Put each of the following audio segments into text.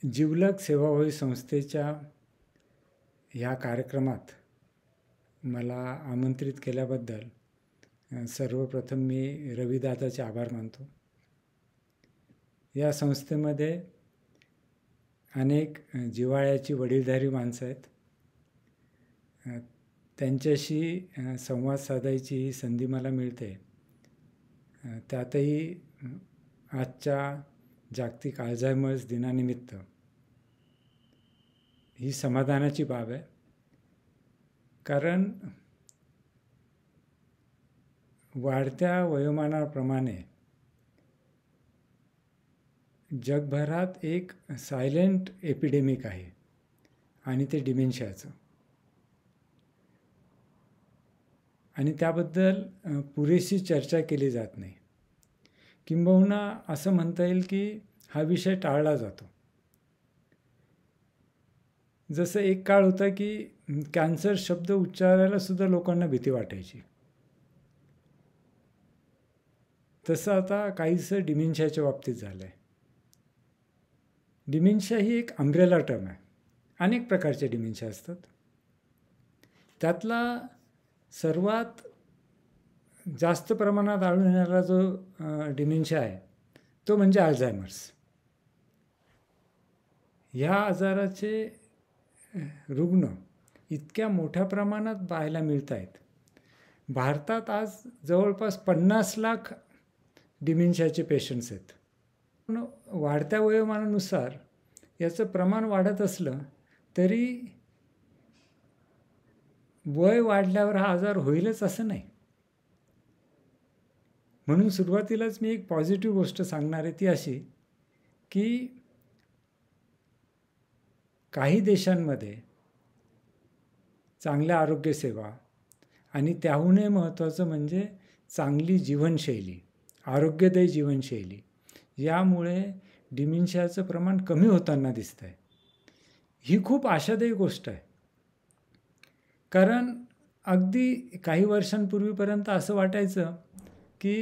जिवलग सेवाभावी संस्थेच्या ह्या कार्यक्रमात मला आमंत्रित केल्याबद्दल सर्वप्रथम मी रविदादाचे आभार मानतो. या संस्थेमध्ये अनेक जिव्हाळ्याची वडीलधारी माणसं आहेत. त्यांच्याशी संवाद साधायची ही संधी मला मिळते. त्यातही आजच्या जागतिक अल्झायमर्स दिनानिमित्त ही समाधानाची बाब आहे. कारण वाढत्या वयोमानाप्रमाणे जगभरात एक सायलेंट एपिडेमिक आहे आणि ते डिमेन्शियाचं. आणि त्याबद्दल पुरेशी चर्चा केली जात नाही. किंबहुना असं म्हणता येईल की हा विषय टाळला जातो. जसं एक काळ होता की कॅन्सर शब्द उच्चारायला सुद्धा लोकांना भीती वाटायची, तसं आता काहीसं डिमेन्शियाच्या बाबतीत झालं आहे. डिमेन्शिया ही एक अम्ब्रेला टर्म आहे. अनेक प्रकारचे डिमेन्शिया असतात. त्यातला सर्वात जास्त प्रमाणात आढळून येणारा जो डिमेन्शिया आहे तो म्हणजे अल्झायमर्स. ह्या आजाराचे रुग्ण इतक्या मोठ्या प्रमाणात पाहायला मिळत आहेत. भारतात आज जवळपास 50 लाख डिमेन्शियाचे पेशंट्स आहेत. पण वाढत्या वयोमानानुसार याचं प्रमाण वाढत असलं तरी वय वाढल्यावर हा आजार होईलच असं नाही. म्हणून सुरुवातीलाच मी एक पॉझिटिव्ह गोष्ट सांगणार आहे, ती अशी की काही देशांमध्ये चांगल्या आरोग्यसेवा आणि त्याहूनही महत्त्वाचं म्हणजे चांगली जीवनशैली, आरोग्यदायी जीवनशैली, यामुळे डिमेन्शियाचं प्रमाण कमी होताना दिसतं आहे. ही खूप आशादायी गोष्ट आहे. कारण अगदी काही वर्षांपूर्वीपर्यंत असं वाटायचं की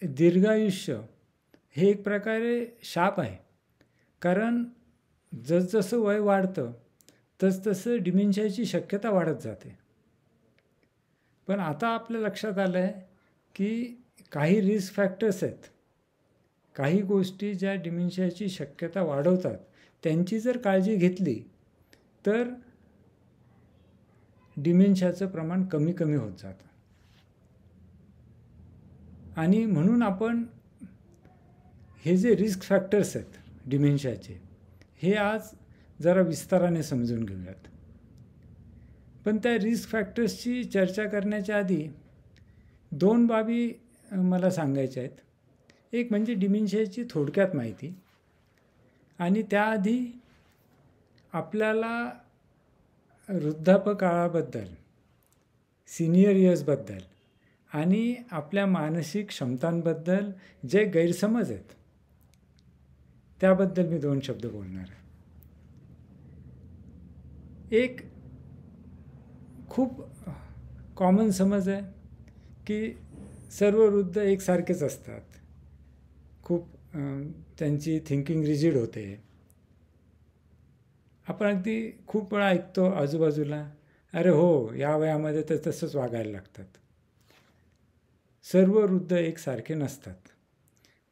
दीर्घायुष्य हे एक प्रकारे शाप आहे. कारण जसजसं वय वाढतं तसतसं डिमेन्शियाची शक्यता वाढत जाते. पण आता आपल्या लक्षात आलं आहे की काही रिस्क फॅक्टर्स आहेत, काही गोष्टी ज्या डिमेन्शियाची शक्यता वाढवतात, त्यांची जर काळजी घेतली तर डिमेन्शियाचं प्रमाण कमी कमी होत जातं. आणि म्हणून आपण हे जे रिस्क फॅक्टर्स आहेत डिमेन्शियाचे, हे आज जरा विस्ताराने समजून घेऊयात. पण त्या रिस्क फॅक्टर्सची चर्चा करण्याच्या आधी 2 बाबी मला सांगायच्या आहेत. एक म्हणजे डिमेन्शियाची थोडक्यात माहिती, आणि त्याआधी आपल्याला वृद्धापकाळाबद्दल, सिनियर इयर्सबद्दल आणि आपल्या मानसिक क्षमतांबद्दल जे गैरसमज आहेत त्याबद्दल मी 2 शब्द बोलणार आहे. एक खूप कॉमन समज आहे की सर्व वृद्ध एकसारखेच असतात. खूप त्यांची थिंकिंग रिजिड होते. आपण अगदी खूप वेळा ऐकतो आजूबाजूला, अरे हो, या वयामध्ये तर तसंच वागायला लागतात. सर्व वृद्ध एकसारखे नसतात.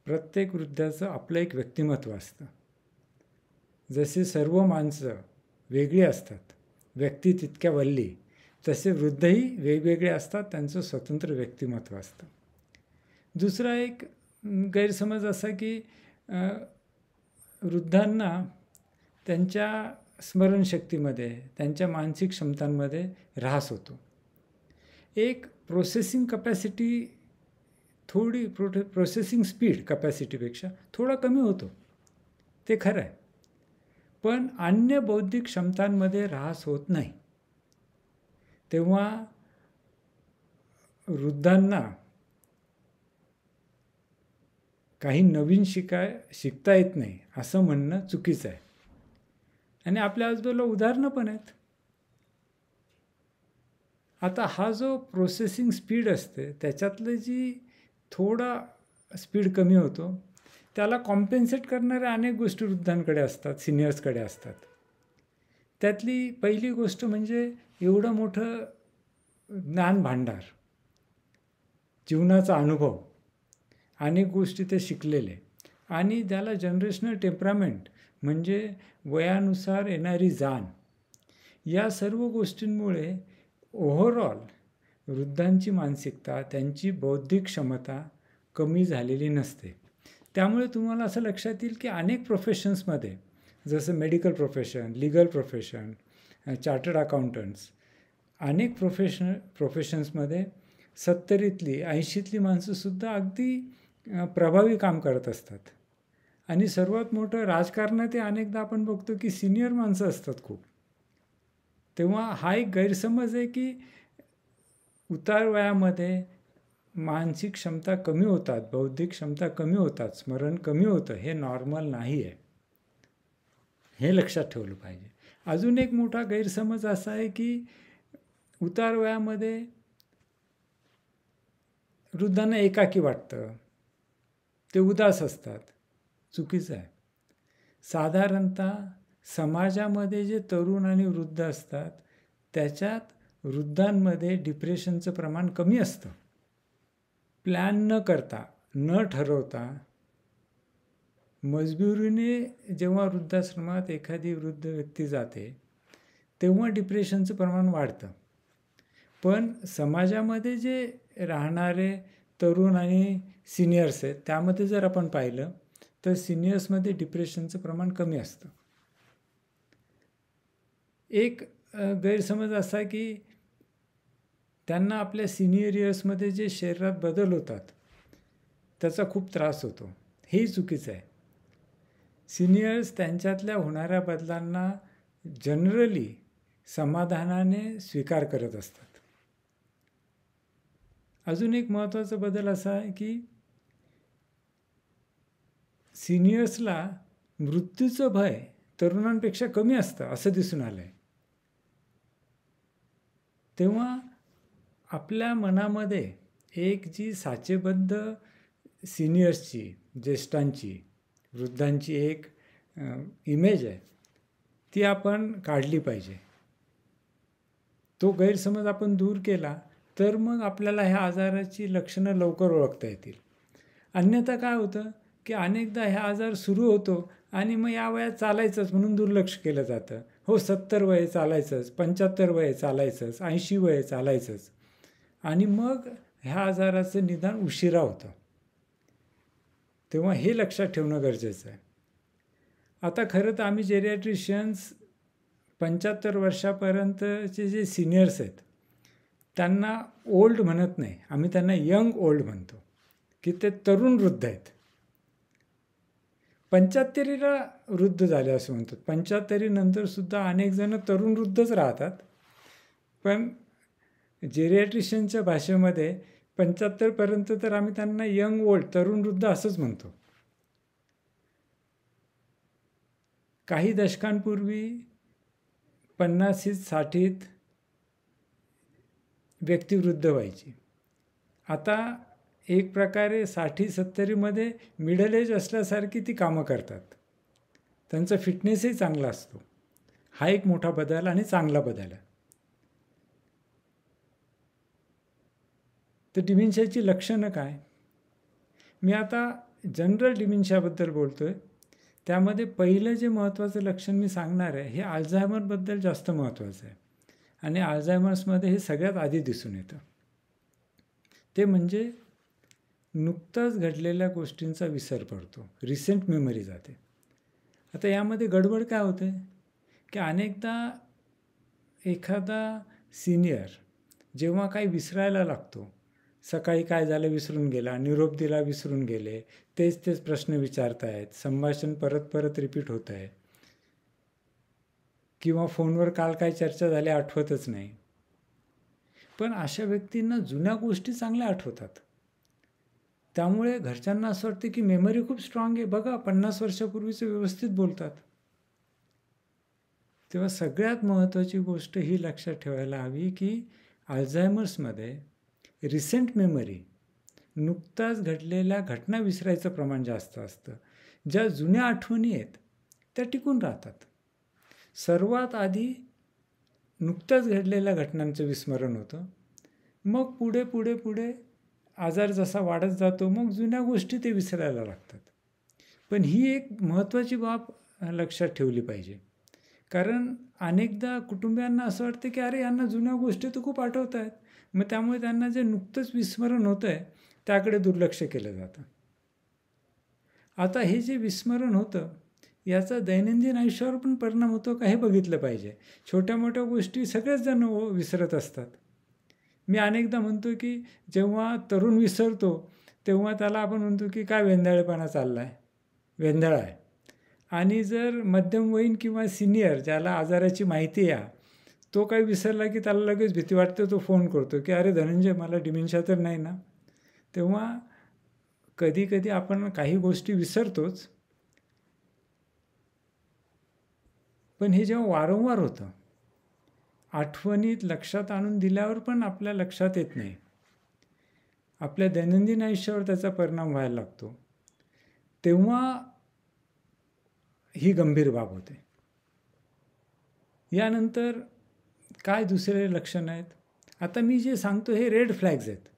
प्रत्येक वृद्धाचं आपलं एक व्यक्तिमत्व असतं. जसे सर्व माणसं वेगळी असतात, व्यक्ती तितक्या वल्ली, तसे वृद्धही वेगवेगळे असतात, त्यांचं स्वतंत्र व्यक्तिमत्व असतं. दुसरा एक गैरसमज असा की वृद्धांना त्यांच्या स्मरणशक्तीमध्ये, त्यांच्या मानसिक क्षमतांमध्ये ऱ्हास होतो. एक प्रोसेसिंग कपॅसिटी थोडी प्रोसेसिंग स्पीड कपॅसिटीपेक्षा थोडा कमी होतो, ते खरं आहे. पण अन्य बौद्धिक क्षमतांमध्ये ऱ्हास होत नाही. तेव्हा वृद्धांना काही नवीन शिकता येत नाही असं म्हणणं चुकीचं आहे. आणि आपल्या आजूबाजूला उदाहरणं पण आहेत. आता हा जो प्रोसेसिंग स्पीड असते त्याच्यातलं जी थोडा स्पीड कमी होतो, त्याला कॉम्पेन्सेट करणाऱ्या अनेक गोष्टी वृद्धांकडे असतात, सिनियर्सकडे असतात. त्यातली पहिली गोष्ट म्हणजे एवढं मोठं ज्ञान भांडार, जीवनाचा अनुभव, अनेक गोष्टी ते शिकलेले, आणि त्याला जनरेशनल टेम्परामेंट म्हणजे वयानुसार येणारी जाण, या सर्व गोष्टींमुळे ओव्हरऑल वृद्धांची मानसिकता, त्यांची बौद्धिक क्षमता कमी झालेली नसते. त्यामुळे तुम्हाला असं लक्षात येईल की अनेक प्रोफेशन्समध्ये, जसं medical profession, legal profession, chartered accountants, अनेक प्रोफेशन्समध्ये 70तली 80तली माणसंसुद्धा अगदी प्रभावी काम करत असतात. आणि सर्वात मोठं राजकारणात अनेकदा आपण बघतो की सिनियर माणसं असतात खूप. तेव्हा हा एक गैरसमज आहे की उतार वयामध्ये मानसिक क्षमता कमी होतात, बौद्धिक क्षमता कमी होतात, स्मरण कमी होतं, हे नॉर्मल नाही आहे. हे लक्षात ठेवलं पाहिजे. अजून एक मोठा गैरसमज असा आहे की उतार वयामध्ये वृद्धांना एकाकी वाटतं, ते उदास असतात. चुकीचं आहे. साधारणतः समाजामध्ये जे तरुण आणि वृद्ध असतात त्याच्यात वृद्धांमध्ये डिप्रेशनचं प्रमाण कमी असतं. प्लॅन न करता, न ठरवता, मजबुरीने जेव्हा वृद्धाश्रमात एखादी वृद्ध व्यक्ती जाते तेव्हा डिप्रेशनचं प्रमाण वाढतं. पण समाजामध्ये जे राहणारे तरुण आणि सिनियर्स आहेत त्यामध्ये जर आपण पाहिलं तर सिनियर्समध्ये डिप्रेशनचं प्रमाण कमी असतं. एक गैरसमज असा की त्यांना आपल्या सिनियर इयर्समध्ये जे शरीरात बदल होतात त्याचा खूप त्रास होतो. हेही चुकीचं आहे. सिनियर्स त्यांच्यातल्या होणाऱ्या बदलांना जनरली समाधानाने स्वीकार करत असतात. अजून एक महत्त्वाचा बदल असा आहे की सिनियर्सला मृत्यूचं भय तरुणांपेक्षा कमी असतं असं दिसून आलं आहे. तेव्हा आपल्या मनामध्ये एक जी साचेबद्ध सिनियर्सची, ज्येष्ठांची, वृद्धांची एक इमेज आहे ती आपण काढली पाहिजे. तो गैरसमज आपण दूर केला तर मग आपल्याला ह्या आजाराची लक्षणं लवकर ओळखता येतील. अन्यथा काय होतं की अनेकदा ह्या आजार सुरू होतो आणि मग या वयात चालायचंच म्हणून दुर्लक्ष केलं जातं. हो, 70 वय चालायचंच, 75 वय चालायचंच, 80 वय चालायचंच, आणि मग ह्या आजाराचं निदान उशिरा होतं. तेव्हा हे लक्षात ठेवणं गरजेचं आहे. आता खरं तर आम्ही जेरियाट्रिशियन्स 75 वर्षापर्यंतचे जे सिनियर्स आहेत त्यांना ओल्ड म्हणत नाही, आम्ही त्यांना यंग ओल्ड म्हणतो की ते तरुण वृद्ध आहेत. 75ला वृद्ध झाले असं म्हणतात. 75 नंतरसुद्धा अनेक जण तरुण वृद्धच राहतात. पण जेरियाट्रिशियनच्या भाषेमध्ये 75पर्यंत तर आम्ही त्यांना यंग ओल्ड, तरुण वृद्ध असंच म्हणतो. काही दशकांपूर्वी 50-60त व्यक्ती वृद्ध व्हायची. आता एक प्रकारे 60-70मध्ये मिडल एज असल्यासारखी ती कामं करतात. त्यांचा फिटनेसही चांगला असतो. हा एक मोठा बदल आणि चांगला बदल आहे. तर डिमेन्शियाची लक्षणं काय? मी आता जनरल डिमेन्शियाबद्दल बोलतोय. त्यामध्ये पहिलं जे महत्त्वाचं लक्षण मी सांगणार आहे हे अल्झायमरबद्दल जास्त महत्त्वाचं आहे. आणि अल्झायमर्समध्ये हे सगळ्यात आधी दिसून येतं. ते म्हणजे नुकताच घडलेल्या गोष्टींचा विसर पडतो, रिसेंट मेमरी जाते. आता यामध्ये गडबड काय होते की अनेकदा एखादा सिनियर जेव्हा काही विसरायला लागतो, सकाळी काय झालं विसरून गेला, निरोप दिला विसरून गेले, तेच प्रश्न विचारतायत, संभाषण परत परत रिपीट होत आहे, किंवा फोनवर काल काय चर्चा झाली आठवतच नाही. पण अशा व्यक्तींना जुन्या गोष्टी चांगल्या आठवतात. त्यामुळे घरच्यांना असं वाटतं की मेमरी खूप स्ट्रॉंग आहे, बघा 50 वर्षापूर्वीचं व्यवस्थित बोलतात. तेव्हा सगळ्यात महत्त्वाची गोष्ट ही लक्षात ठेवायला हवी की अल्झायमर्समध्ये रिसेंट मेमरी नुकताच घडलेल्या घटना विसरायचं प्रमाण जास्त असतं. ज्या जुन्या आठवणी आहेत त्या टिकून राहतात. सर्वात आधी नुकत्याच घडलेल्या घटनांचं विस्मरण होतं. मग पुढे पुढे पुढे आजार जसा वाढत जातो मग जुन्या गोष्टी ते विसरायला लागतात. पण ही एक महत्त्वाची बाब लक्षात ठेवली पाहिजे. कारण अनेकदा कुटुंबियांना असं वाटतं की अरे यांना जुन्या गोष्टी तर खूप आठवत आहेत. मग त्यामुळे त्यांना जे नुकतंच विस्मरण होतं आहे त्याकडे दुर्लक्ष केलं जातं. आता हे जे विस्मरण होतं याचा दैनंदिन आयुष्यावर पण परिणाम होतो का हे बघितलं पाहिजे. छोट्या मोठ्या गोष्टी सगळेच जण विसरत असतात. मी अनेकदा म्हणतो की जेव्हा तरुण विसरतो तेव्हा त्याला आपण म्हणतो की काय वेंधाळेपणा चालला आहे, वेंधाळा आहे. आणि जर मध्यमवयीन किंवा सिनियर ज्याला आजाराची माहिती आहे तो काही विसरला की त्याला लगेच भीती वाटते. तो फोन करतो की अरे धनंजय मला डिमेन्शिया तर नाही ना. तेव्हा कधी कधी आपण काही गोष्टी विसरतोच. पण हे जेव्हा वारंवार होतं आठवणीत लक्षात आणून दिल्यावर पण आपल्या लक्षात येत नाही. आपल्या दैनंदिन आयुष्यावर त्याचा परिणाम व्हायला लागतो. तेव्हा ही गंभीर बाब होते. यानंतर काय दुसरे लक्षणं आहेत. आता मी जे सांगतो हे रेड फ्लॅग्स आहेत.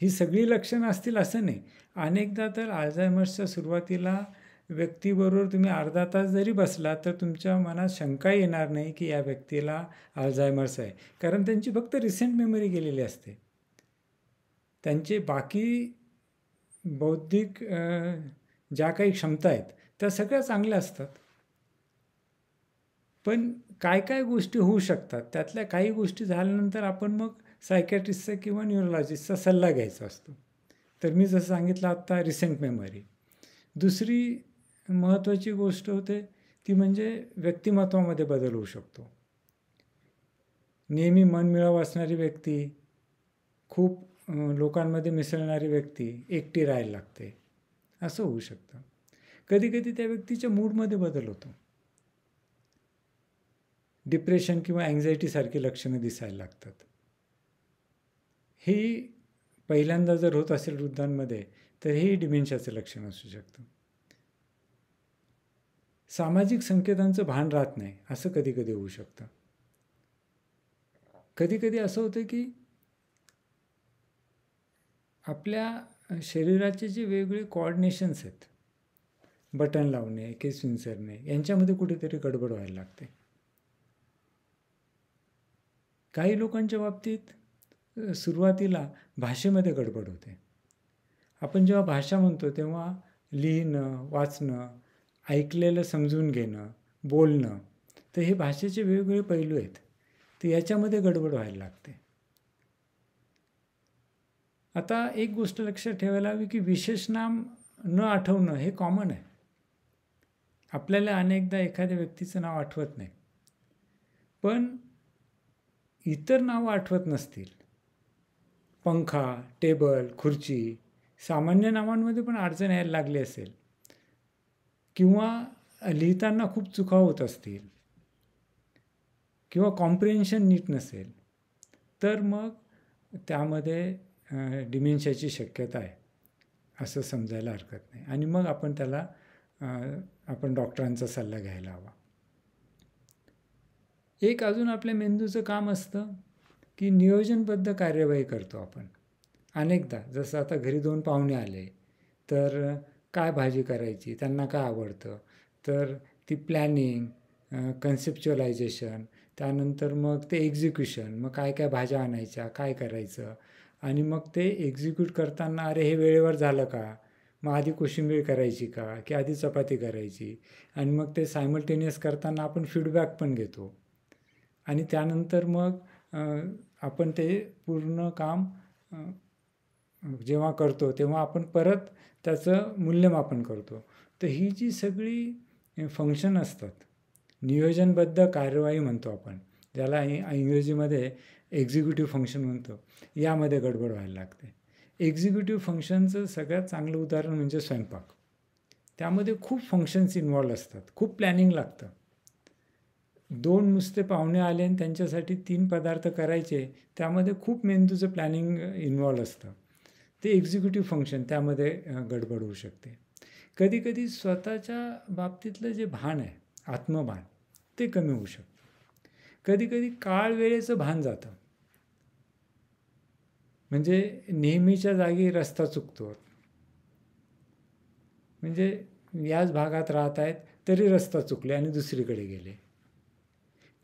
ही सगळी लक्षणं असतील असं नाही. अनेकदा तर अल्झायमर्सच्या सुरुवातीला व्यक्तीबरोबर तुम्ही अर्धा तास जरी बसला तर तुमच्या मनात शंका येणार नाही की या व्यक्तीला अल्झायमर्स आहे. कारण त्यांची फक्त रिसेंट मेमरी गेलेली असते. त्यांचे बाकी बौद्धिक ज्या काही क्षमता आहेत त्या सगळ्या चांगल्या असतात. पण काय काय गोष्टी होऊ शकतात त्यातल्या काही गोष्टी झाल्यानंतर आपण मग सायकॅट्रिस्टचा किंवा न्यूरोलॉजिस्टचा सल्ला घ्यायचा असतो. तर मी जसं सांगितलं आत्ता रिसेंट मेमरी. दुसरी महत्त्वाची गोष्ट होते ती म्हणजे व्यक्तिमत्वामध्ये बदल होऊ शकतो. नेहमी मनमिळावू असणारी व्यक्ती, खूप लोकांमध्ये मिसळणारी व्यक्ती एकटी राहायला लागते असं होऊ शकतं. कधी कधी त्या व्यक्तीच्या मूडमध्ये बदल होतो. डिप्रेशन किंवा अँझायटीसारखी लक्षणं दिसायला लागतात. ही पहिल्यांदा जर होत असेल वृद्धांमध्ये तर हे डिमेन्शियाचं लक्षण असू शकतं. सामाजिक संकेतांचं भान राहत नाही असं कधी कधी होऊ शकतं. कधी कधी असं होतं की आपल्या शरीराचे जे वेगवेगळे कोऑर्डिनेशन्स आहेत, बटन लावणे, केस विंचरणे, यांच्यामध्ये कुठेतरी गडबड व्हायला लागते. काही लोकांच्या बाबतीत सुरुवातीला भाषेमध्ये गडबड होते. आपण जेव्हा भाषा म्हणतो तेव्हा लिहिणं, वाचणं, ऐकलेलं समजून घेणं, बोलणं, तर हे भाषेचे वेगवेगळे पैलू आहेत. तर याच्यामध्ये गडबड व्हायला लागते. आता एक गोष्ट लक्षात ठेवायला हवी की विशेष नाम न आठवणं हे कॉमन आहे. आपल्याला अनेकदा एखाद्या व्यक्तीचं नाव आठवत नाही, पण इतर नावं आठवत नसतील. पंखा, टेबल, खुर्ची, सामान्य नावांमध्ये पण अडचण यायला लागली असेल किंवा लिहिताना खूप चुका होत असतील किंवा कॉम्प्रिहेन्शन नीट नसेल तर मग त्यामध्ये डिमेन्शियाची शक्यता आहे असं समजायला हरकत नाही. आणि मग आपण त्याला आपण डॉक्टरांचा सल्ला घ्यायला हवा. एक अजून आपल्या मेंदूचं काम असतं की नियोजनबद्ध कार्यवाही करतो आपण. अनेकदा जसं आता घरी 2 पाहुणे आले तर काय भाजी करायची, त्यांना काय आवडतं, तर ती प्लॅनिंग, कन्सेप्च्युअलायझेशन, त्यानंतर मग ते एक्झिक्युशन, मग काय काय भाज्या आणायच्या, काय करायचं, आणि मग ते एक्झिक्यूट करताना अरे हे वेळेवर झालं का, मग आधी कोशिंबीर करायची का की आधी चपाती करायची, आणि मग ते सायमल्टेनियस करताना आपण फीडबॅक पण घेतो. आणि त्यानंतर मग आपण ते पूर्ण काम जेव्हा करतो तेव्हा आपण परत त्याचं मूल्यमापन करतो. तर ही जी सगळी फंक्शन असतात, नियोजनबद्ध कार्यवाही म्हणतो आपण, ज्याला इंग्रजीमध्ये एक्झिक्युटिव्ह फंक्शन म्हणतो, यामध्ये गडबड व्हायला लागते. एक्झिक्युटिव्ह फंक्शनचं सगळ्यात चांगलं उदाहरण म्हणजे स्वयंपाक. त्यामध्ये खूप फंक्शन्स इन्व्हॉल्व असतात, खूप प्लॅनिंग लागतं. 2 नुसते पाहुणे आले आणि त्यांच्यासाठी 3 पदार्थ करायचे, त्यामध्ये खूप मेंदूचं प्लॅनिंग इन्व्हॉल्व असतं. ते एक्झिक्युटिव्ह फंक्शन त्यामध्ये गडबड होऊ शकते. कधीकधी स्वतःच्या बाबतीतलं जे भान आहे, आत्मभान, ते कमी होऊ शकतं. कधीकधी काळ वेळेचं भान जातं. म्हणजे नेहमीच्या जागी रस्ता चुकतो. म्हणजे याच भागात राहत आहेत तरी रस्ता चुकले आणि दुसरीकडे गेले.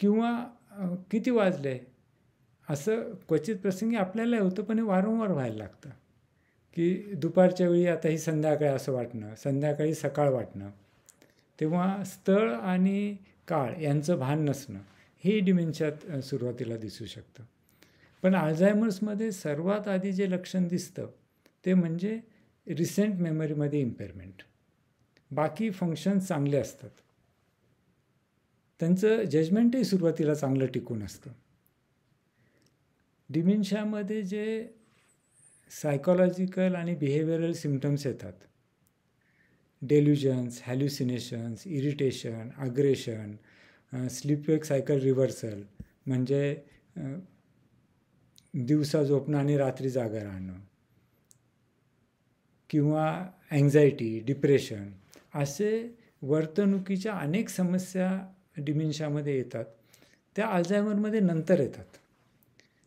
किंवा किती वाजले असं क्वचित प्रसंगी आपल्याला होतं, पण हे वारंवार व्हायला लागतं. की दुपारच्या वेळी आता ही संध्याकाळी असं वाटणं, संध्याकाळी सकाळ वाटणं. तेव्हा स्थळ आणि काळ यांचं भान नसणं हे डिमेन्शियात सुरुवातीला दिसू शकतं. पण अल्झायमर्समध्ये सर्वात आधी जे लक्षण दिसतं ते म्हणजे रिसेंट मेमरीमध्ये इम्पेअरमेंट. बाकी फंक्शन्स चांगले असतात. त्यांचं जजमेंटही सुरुवातीला चांगलं टिकून असतं. डिमेन्शियामध्ये जे सायकोलॉजिकल आणि बिहेवियरल सिम्पटम्स येतात, delusions, hallucinations, irritation, aggression, sleep wake cycle reversal, म्हणजे दिवसा झोपणं आणि रात्री जागा राहणं, किंवा अँझायटी, डिप्रेशन, असे वर्तणुकीच्या अनेक समस्या डिमेन्शियामध्ये येतात. त्या अल्झायमरमध्ये नंतर येतात.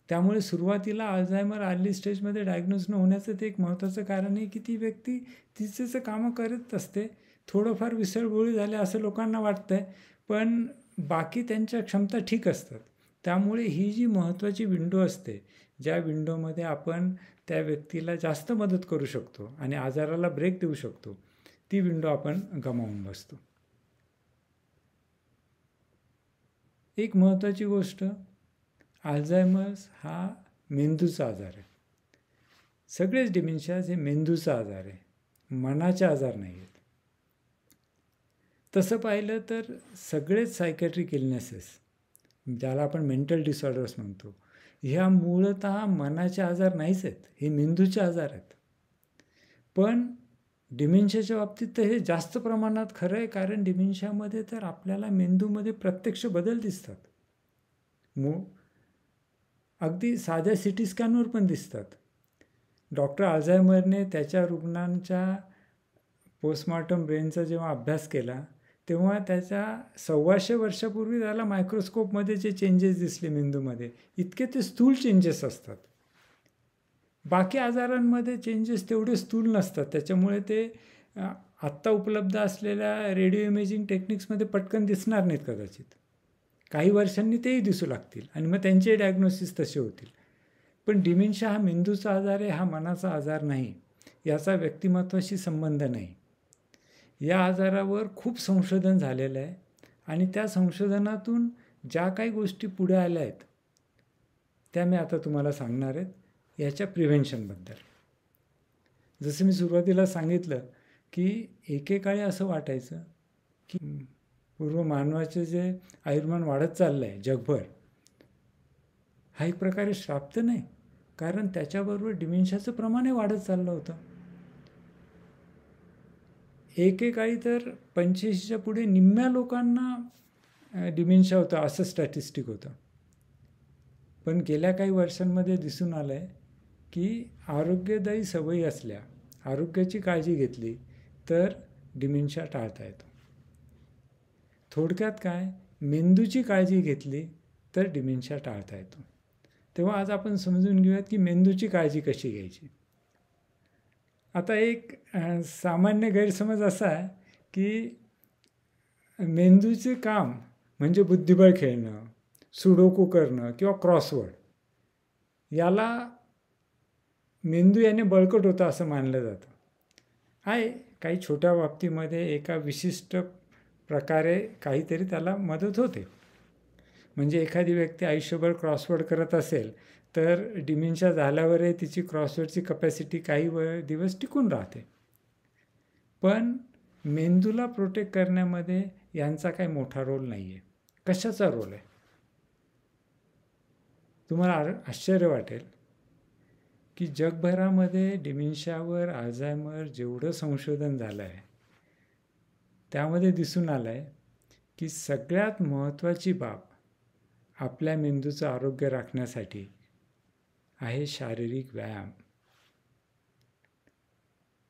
त्यामुळे सुरुवातीला अल्झायमर अर्ली स्टेजमध्ये डायग्नोज न होण्याचं ते एक महत्त्वाचं कारण आहे की ती व्यक्ती तिचं कामं करत असते. थोडंफार विसरभोळी झाले असं लोकांना वाटतं आहे, पण बाकी त्यांच्या क्षमता ठीक असतात. त्यामुळे ही जी महत्त्वाची विंडो असते, ज्या विंडोमध्ये आपण त्या व्यक्तीला जास्त मदत करू शकतो आणि आजाराला ब्रेक देऊ शकतो, ती विंडो आपण गमावून बसतो. एक महत्त्वाची गोष्ट, अल्झायमर्स हा मेंदूचा आजार आहे. सगळेच डिमेन्शियाज हे मेंदूचा आजार आहे, मनाचे आजार नाही आहेत. तसं पाहिलं तर सगळेच सायकॅट्रिक इलनेसेस, ज्याला आपण मेंटल डिसऑर्डर्स म्हणतो, ह्या मूळतः मनाचे आजार नाहीच आहेत, हे मेंदूचे आजार आहेत. पण डिमेन्शियाच्या बाबतीत तर हे जास्त प्रमाणात खरं आहे, कारण डिमेन्शियामध्ये तर आपल्याला मेंदूमध्ये प्रत्यक्ष बदल दिसतात. अगदी साध्या सिटी स्कॅनवर पण दिसतात. डॉक्टर अल्झायमरने त्याच्या रुग्णांच्या पोस्टमॉर्टम ब्रेनचा जेव्हा अभ्यास केला, तेव्हा त्याच्या 125 वर्षापूर्वी त्याला मायक्रोस्कोपमध्ये जे चेंजेस दिसले मेंदूमध्ये, इतके ते स्थूल चेंजेस असतात. बाकी आजारांमध्ये चेंजेस तेवढे स्थूल नसतात. त्याच्यामुळे ते आत्ता उपलब्ध असलेल्या रेडिओ इमेजिंग टेक्निक्समध्ये पटकन दिसणार नाहीत कदाचित. काही वर्षांनी तेही दिसू लागतील आणि मग त्यांचे डायग्नोसिस तसे होतील. पण डिमेन्शिया हा मेंदूचा आजार आहे, हा मनाचा आजार नाही. याचा व्यक्तिमत्वाशी संबंध नाही. या आजारावर खूप संशोधन झालेलं आहे आणि त्या संशोधनातून ज्या काही गोष्टी पुढे आल्या आहेत त्या मी आता तुम्हाला सांगणार आहेत याच्या प्रिव्हेन्शनबद्दल. जसं मी सुरुवातीला सांगितलं की एकेकाळी असं वाटायचं की पूर्व मानवाचे जे आयुर्मान वाढत चाललं आहे जगभर, हा एक प्रकारे श्राप तर नाही, कारण त्याच्याबरोबर डिमेन्शियाचं प्रमाणही वाढत चाललं होतं. एकेकाळी तर 85च्या पुढे निम्म्या लोकांना डिमेन्शिया होता असं स्टॅटिस्टिक होतं. पण गेल्या काही वर्षांमध्ये दिसून आलं आहे की आरोग्यदायी सवयी असल्या, आरोग्याची काळजी घेतली तर डिमेन्शिया टाळता येतो. थोडक्यात काय, मेंदूची काळजी घेतली तर डिमेन्शिया टाळता येतो. तेव्हा आज आपण समजून घेऊयात की मेंदूची काळजी कशी घ्यायची. आता एक सामान्य गैरसमज असा आहे की मेंदूचे काम म्हणजे बुद्धिबळ खेळणं, सुडोकू करणं किंवा क्रॉसवर्ड, याला मेंदू याने बळकट होता असं मानलं जातं. आहे काही छोट्या बाबतीमध्ये एका विशिष्ट प्रकारे काहीतरी त्याला मदत होते. म्हणजे एखादी व्यक्ती आयुष्यभर क्रॉसवर्ड करत असेल तर डिमेन्शिया झाल्यावरही तिची क्रॉसवर्डची कपॅसिटी काही दिवस टिकून राहते. पण मेंदूला प्रोटेक्ट करण्यामध्ये यांचा काही मोठा रोल नाही आहे. कशाचा रोल आहे? तुम्हाला आश्चर्य वाटेल की जगभरामध्ये डिमेन्शियावर, अल्झायमर जेवढं संशोधन झालं आहे त्यामध्ये दिसून आलं आहे की सगळ्यात महत्त्वाची बाब आपल्या मेंदूचं आरोग्य राखण्यासाठी आहे शारीरिक व्यायाम.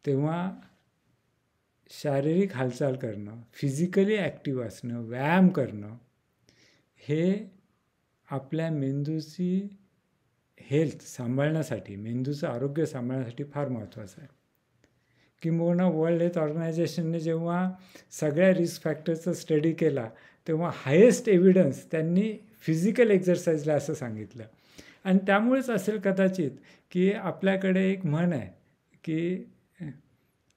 तेव्हा शारीरिक हालचाल करणं, फिजिकली ॲक्टिव्ह असणं, व्यायाम करणं हे आपल्या मेंदूची हेल्थ सांभाळण्यासाठी, मेंदूचं आरोग्य सांभाळण्यासाठी फार महत्त्वाचं आहे. किंबहुना वर्ल्ड हेल्थ ऑर्गनायझेशनने जेव्हा सगळ्या रिस्क फॅक्टरचा स्टडी केला तेव्हा हायेस्ट एव्हिडन्स त्यांनी फिजिकल एक्झरसाइजला असं सांगितलं. आणि त्यामुळेच असेल कदाचित की आपल्याकडे एक म्हण आहे की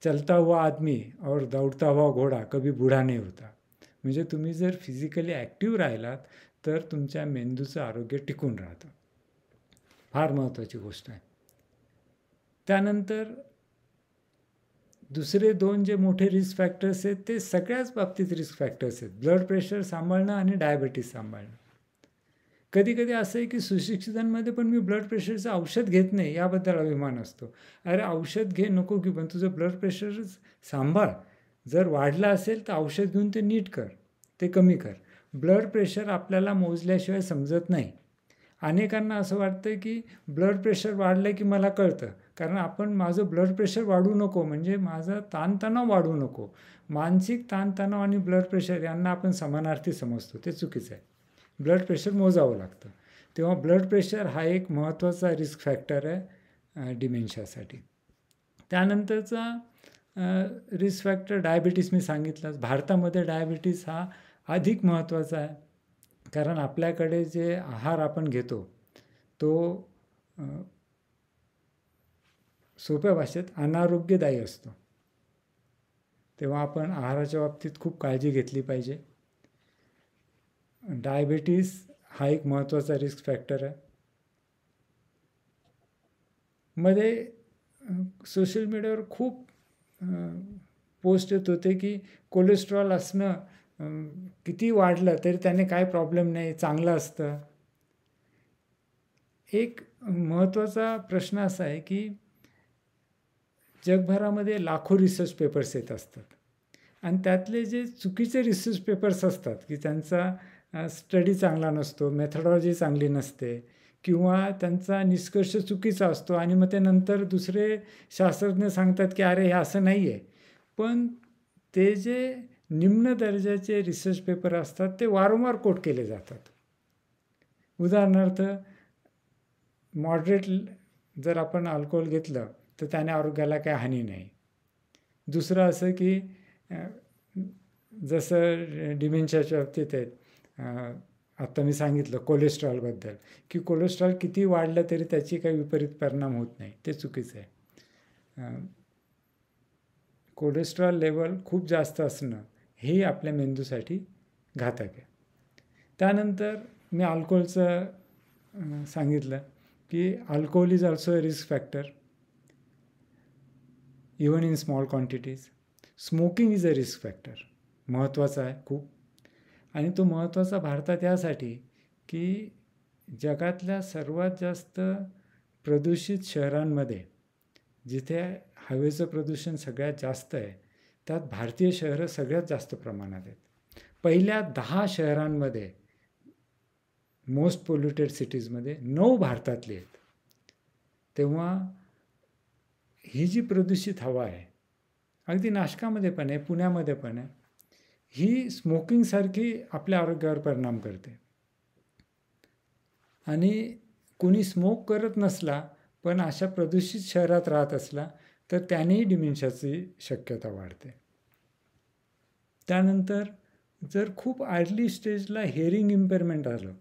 चलता हुआ आदमी और दौड़ता हुआ घोडा कभी बूढ़ा नहीं होता. म्हणजे तुम्ही जर फिजिकली ॲक्टिव्ह राहिलात तर तुमच्या मेंदूचं आरोग्य टिकून राहतं. फार महत्त्वाची गोष्ट आहे. त्यानंतर दुसरे 2 जे मोठे रिस्क फॅक्टर्स आहेत ते सगळ्याच बाबतीत रिस्क फॅक्टर्स आहेत. ब्लड प्रेशर सांभाळणं आणि डायबिटीस सांभाळणं. कधी कधी असं आहे की सुशिक्षितांमध्ये पण मी ब्लड प्रेशरचं औषध घेत नाही याबद्दल अभिमान असतो. अरे औषध घे नको की, पण तुझं ब्लड प्रेशर सांभाळ. जर वाढलं असेल तर औषध घेऊन ते नीट कर, ते कमी कर. ब्लड प्रेशर आपल्याला मोजल्याशिवाय समजत नाही. अनेकांना असं वाटतं की ब्लड प्रेशर वाढलं की मला कळतं, कारण आपण माझं ब्लड प्रेशर वाढू नको म्हणजे माझा ताणतणाव वाढू नको. मानसिक ताणतणाव आणि ब्लड प्रेशर यांना आपण समानार्थी समजतो, ते चुकीचं आहे. ब्लड प्रेशर मोजावं लागतं. तेव्हा ब्लड प्रेशर हा एक महत्त्वाचा रिस्क फॅक्टर आहे डिमेन्शियासाठी. त्यानंतरचा रिस्क फॅक्टर डायबिटीस मी सांगितलंच. भारतामध्ये डायबिटीस हा अधिक महत्त्वाचा आहे, कारण आपल्याकडे जे आहार आपण घेतो तो सोप्या भाषेत अनारोग्यदायी असतो. तेव्हा आपण आहाराच्या बाबतीत खूप काळजी घेतली पाहिजे. डायबिटीस हा एक महत्त्वाचा रिस्क फॅक्टर आहे. मध्ये सोशल मीडियावर खूप पोस्ट येत होते की कोलेस्ट्रॉल असणं किती वाढलं तरी त्याने काय प्रॉब्लेम नाही, चांगलं असतं. एक महत्त्वाचा प्रश्न असा आहे की जगभरामध्ये लाखो रिसर्च पेपर्स येत असतात आणि त्यातले जे चुकीचे रिसर्च पेपर्स असतात की त्यांचा स्टडी चांगला नसतो, मेथडॉलॉजी चांगली नसते किंवा त्यांचा निष्कर्ष चुकीचा असतो आणि मग ते नंतर दुसरे शास्त्रज्ञ सांगतात की अरे हे असं नाही आहे. पण ते जे निम्न दर्जाचे रिसर्च पेपर असतात ते वारंवार कोट केले जातात. उदाहरणार्थ मॉडरेट जर आपण अल्कोहोल घेतलं तर त्याने आरोग्याला काही हानी नाही. दुसरं असं की जसं डिमेन्शियाच्या बाबतीत आहेत, आत्ता मी सांगितलं कोलेस्ट्रॉलबद्दल की कोलेस्ट्रॉल किती वाढलं तरी त्याची काही विपरीत परिणाम होत नाही, ते चुकीचं आहे. कोलेस्ट्रॉल लेवल खूप जास्त असणं हे आपल्या मेंदूसाठी घातक आहे. त्यानंतर मी अल्कोहोलचं सांगितलं की alcohol is also a risk factor even in small quantities. Smoking is a risk factor, महत्त्वाचा आहे खूप. आणि तो महत्त्वाचा भारतात यासाठी की जगातल्या सर्वात जास्त प्रदूषित शहरांमध्ये जिथे हवेचं प्रदूषण सगळ्यात जास्त आहे त्यात भारतीय शहरं सगळ्यात जास्त प्रमाणात आहेत. पहिल्या 10 शहरांमध्ये मोस्ट पोल्युटेड सिटीजमध्ये 9 भारतातली आहेत. तेव्हा ही जी प्रदूषित हवा आहे, अगदी नाशकामध्ये पण आहे, पुण्यामध्ये पण आहे, ही स्मोकिंगसारखी आपल्या आरोग्यावर परिणाम करते. आणि कोणी स्मोक करत नसला पण अशा प्रदूषित शहरात राहत असला तर त्यानेही डिमेन्शियाची शक्यता वाढते. त्यानंतर जर खूप अर्ली स्टेजला हिअरिंग इम्पेअरमेंट आलं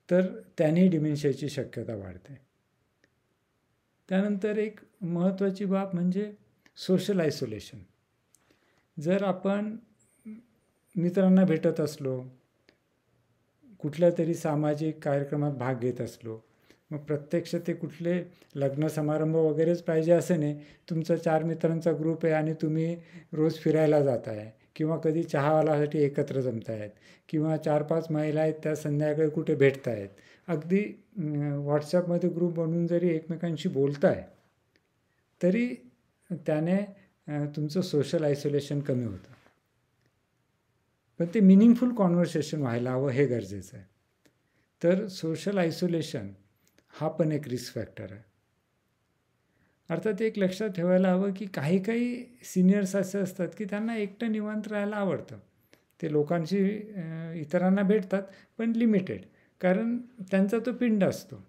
तर त्यानेही डिमेन्शियाची शक्यता वाढते. त्यानंतर एक महत्त्वाची बाब म्हणजे सोशल आयसोलेशन. जर आपण मित्रांना भेटत असलो, कुठल्या तरी सामाजिक कार्यक्रमात भाग घेत असलो, मग प्रत्यक्ष ते कुठले लग्न समारंभ वगैरेच पाहिजे असं नाही, तुमचा 4 मित्रांचा ग्रुप आहे आणि तुम्ही रोज फिरायला जात आहे किंवा कधी चहावालासाठी एकत्र जमत आहेत किंवा 4-5 महिला आहेत त्या संध्याकाळी कुठे भेटत आहेत, अगदी व्हॉट्सॲपमध्ये ग्रुप बनवून जरी एकमेकांशी बोलत आहे तरी त्याने तुमचं सोशल आयसोलेशन कमी होतं. पण ते मिनिंगफुल कॉन्व्हर्सेशन व्हायला हवं हे गरजेचं आहे. तर सोशल आयसोलेशन हा पण एक रिस्क फॅक्टर आहे. अर्थात एक लक्षात ठेवायला हवं की काही काही सिनियर्स असे असतात की त्यांना एकटं निवांत राहायला आवडतं. ते लोकांशी इतरांना भेटतात पण लिमिटेड, कारण त्यांचा तो पिंड असतो.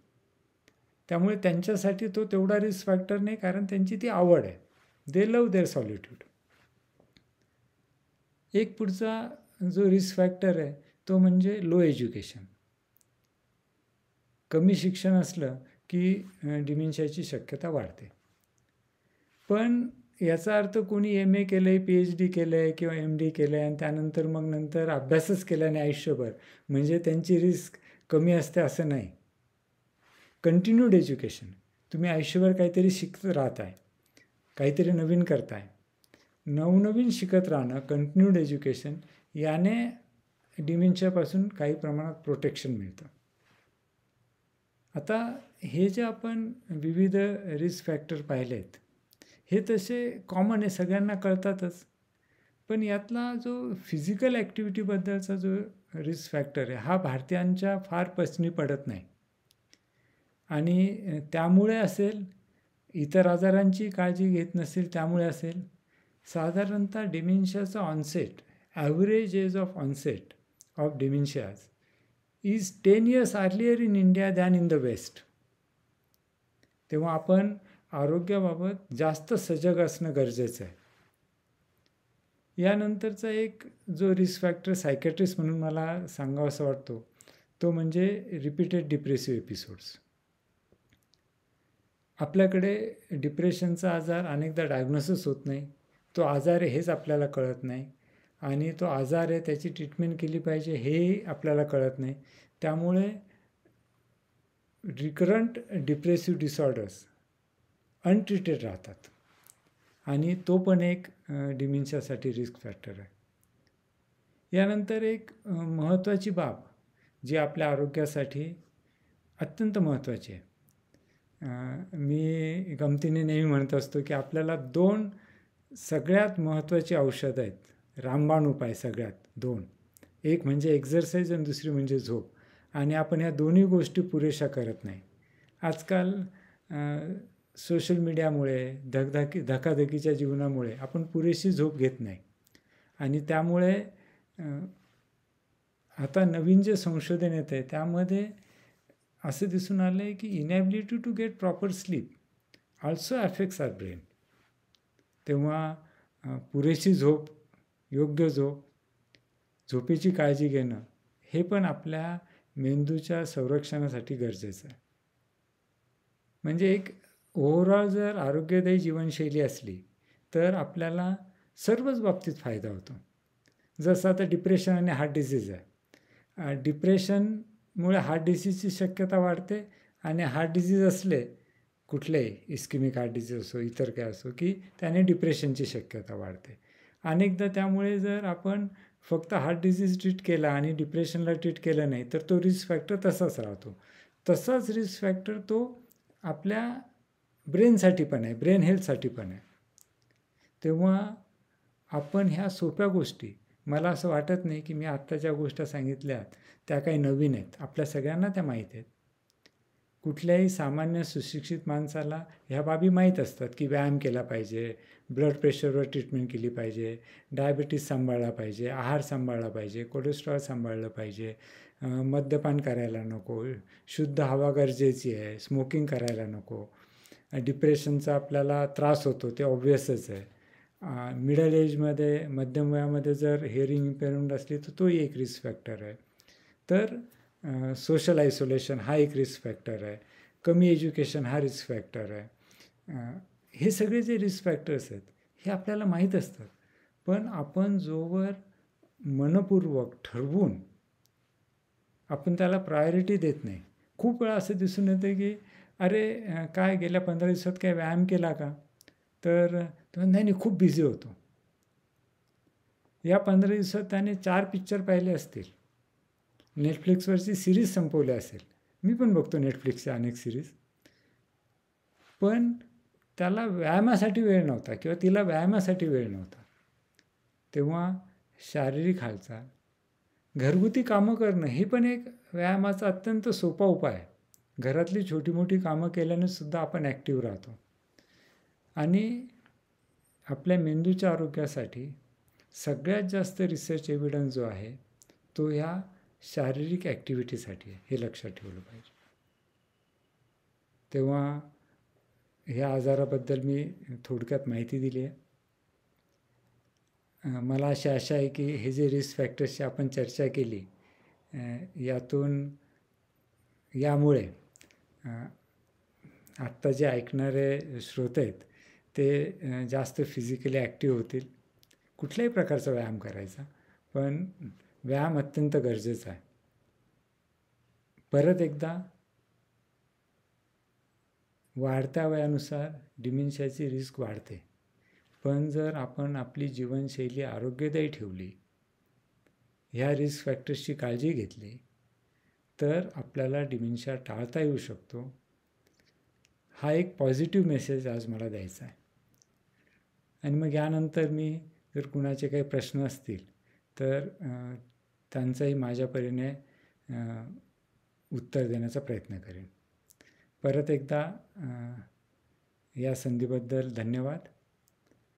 त्यामुळे त्यांच्यासाठी तो तेवढा रिस्क फॅक्टर नाही, कारण त्यांची ती आवड आहे. दे लव्ह देअर सॉलिट्यूड. एक पुढचा जो रिस्क फॅक्टर आहे तो म्हणजे लो एज्युकेशन. कमी शिक्षण असलं की डिमेन्शियाची शक्यता वाढते. पण याचा अर्थ कोणी एम ए केलं आहे, PhD केलं आहे किंवा MD केलं आहे आणि त्यानंतर नंतर अभ्यासच केल्याने आयुष्यभर म्हणजे त्यांची रिस्क कमी असते असं नाही. कंटिन्यूड एज्युकेशन, तुम्ही आयुष्यभर काहीतरी शिकत राहताय, काहीतरी नवीन करताय, नवनवीन शिकत राहणं, कंटिन्यूड एज्युकेशन, याने डिमेन्शियापासून काही प्रमाणात प्रोटेक्शन मिळतं. आता हे जे आपण विविध रिस्क फॅक्टर पाहिले आहेत हे तसे कॉमन आहे, सगळ्यांना कळतातच. पण यातला जो फिजिकल ॲक्टिव्हिटीबद्दलचा जो रिस्क फॅक्टर आहे हा भारतीयांच्या फार पसनी पडत नाही. आणि त्यामुळे असेल, इतर आजारांची काळजी घेत नसेल त्यामुळे असेल, साधारणतः डिमेन्शियाचं onset, average age of onset of dementias is 10 years earlier in India than in the west. तेव्हा आपण आरोग्याबाबत जास्त सजग असणं गरजेचं आहे. यानंतरचा एक जो रिस्क फॅक्टर सायकॅट्रिस्ट म्हणून मला सांगावासा वाटतो तो म्हणजे रिपीटेड डिप्रेसिव्ह एपिसोड्स. आपल्याकडे डिप्रेशनचा आजार अनेकदा डायग्नोसिस होत नाही. तो आजार आहे हेच आपल्याला कळत नाही, आणि तो आजार आहे त्याची ट्रीटमेंट केली पाहिजे हेही आपल्याला कळत नाही. त्यामुळे रिकरंट डिप्रेसिव्ह डिसऑर्डर्स अनट्रीटेड राहतात, आणि तो पण एक डिमेन्शियासाठी रिस्क फॅक्टर आहे. यानंतर एक महत्त्वाची बाब जी आपल्या आरोग्यासाठी अत्यंत महत्त्वाची आहे. मी गमतीने नेहमी म्हणत असतो की आपल्याला 2 सगळ्यात महत्त्वाची औषधं आहेत, रामबाण उपाय सगळ्यात 2. एक म्हणजे एक्झरसाईज आणि दुसरी म्हणजे झोप. आणि आपण ह्या दोन्ही गोष्टी पुरेशा करत नाही. आजकाल सोशल मीडियामुळे, धकाधकीच्या जीवनामुळे आपण पुरेशी झोप घेत नाही, आणि त्यामुळे आता नवीन जे संशोधन येतं आहे त्यामध्ये असं दिसून आलं आहे की inability to get proper sleep also affects our brain. तेव्हा पुरेशी झोप, योग्य झोप, झोपेची काळजी घेणं हे पण आपल्या मेंदूच्या संरक्षणासाठी गरजेचं आहे. म्हणजे एक ओव्हरऑल जर आरोग्यदायी जीवनशैली असली तर आपल्याला सर्वच बाबतीत फायदा होतो. जसं आता डिप्रेशन आणि हार्ट डिसीज आहे. डिप्रेशनमुळे हार्ट डिसीजची शक्यता वाढते, आणि हार्ट डिसीज असले कुठलेही इस्केमिक हार्ट डिसीज असो, इतर काय असो, की त्याने डिप्रेशनची शक्यता वाढते. अनेकदा त्यामुळे जर आपण फक्त हार्ट डिसीज ट्रीट केला आणि डिप्रेशनला ट्रीट केलं नाही तर तो रिस्क फॅक्टर तसाच राहतो. तसाच रिस्क फॅक्टर तो आपल्या ब्रेनसाठी पण आहे, ब्रेन हेल्थसाठी पण आहे. तेव्हा आपण ह्या सोप्या गोष्टी, मला असं वाटत नाही की मी आत्ता ज्या गोष्टी सांगितल्यात त्या काही नवीन आहेत, आपल्या सगळ्यांना त्या माहीत आहेत. कुठल्याही सामान्य सुशिक्षित माणसाला ह्या बाबी माहीत असतात की व्यायाम केला पाहिजे, ब्लड प्रेशरवर ट्रीटमेंट केली पाहिजे, डायबिटीस सांभाळला पाहिजे, आहार सांभाळला पाहिजे, कोलेस्ट्रॉल सांभाळलं पाहिजे, मद्यपान करायला नको, शुद्ध हवा गरजेची आहे, स्मोकिंग करायला नको. डिप्रेशनचा आपल्याला त्रास होतो ते ऑब्व्हियसच आहे. मिडल एजमध्ये, मध्यम वयामध्ये जर हिअरिंग इम्पेअरमेंट असली तर तोही एक रिस्क फॅक्टर आहे. तर सोशल आयसोलेशन हा एक रिस्क फॅक्टर आहे, कमी एज्युकेशन हा रिस्क फॅक्टर आहे. हे सगळे जे रिस्क फॅक्टर्स आहेत हे आपल्याला माहीत असतात, पण आपण जोवर मनपूर्वक ठरवून आपण त्याला प्रायोरिटी देत नाही. खूप वेळा असं दिसून येतं की अरे काय गेल्या 15 दिवसात काय व्यायाम केला का, तर नाही खूप बिझी होतो. या 15 दिवसात त्याने 4 पिक्चर पाहिले असतील, नेटफ्लिक्सवरची सिरीज संपवली असेल. मी पण बघतो नेटफ्लिक्सच्या अनेक सिरीज. पण त्याला व्यायामासाठी वेळ नव्हता किंवा तिला व्यायामासाठी वेळ नव्हता. तेव्हा शारीरिक हालचाल, घरगुती कामं करणं हे पण एक व्यायामाचा अत्यंत सोपा उपाय आहे. घरातली छोटी मोठी कामं केल्याने सुद्धा आपण ॲक्टिव्ह राहतो. आणि आपल्या मेंदूच्या आरोग्यासाठी सगळ्यात जास्त रिसर्च एव्हिडन्स जो आहे तो ह्या शारीरिक ॲक्टिव्हिटीसाठी आहे, हे लक्षात ठेवलं पाहिजे. तेव्हा ह्या आजाराबद्दल मी थोडक्यात माहिती दिली आहे. मला अशी आशा आहे की हे जे रिस्क फॅक्टर्सची आपण चर्चा केली यामुळे आत्ता जे ऐकणारे श्रोते आहेत ते जास्त फिजिकली ॲक्टिव्ह होतील. कुठल्याही प्रकारचा व्यायाम करायचा, पण व्यायाम अत्यंत गरजेचा आहे. परत एकदा, वाढत्या वयानुसार डिमेन्शियाची रिस्क वाढते, पण जर आपण आपली जीवनशैली आरोग्यदायी ठेवली, ह्या रिस्क फॅक्टर्सची काळजी घेतली, तर आपल्याला डिमेन्शिया टाळता येऊ शकतो. हा एक पॉझिटिव्ह मेसेज आज मला द्यायचा आहे. आणि मग यानंतर मी जर कुणाचे काही प्रश्न असतील तर त्यांचाही माझ्या परीने उत्तर देण्याचा प्रयत्न करेन. परत एकदा या संधीबद्दल धन्यवाद.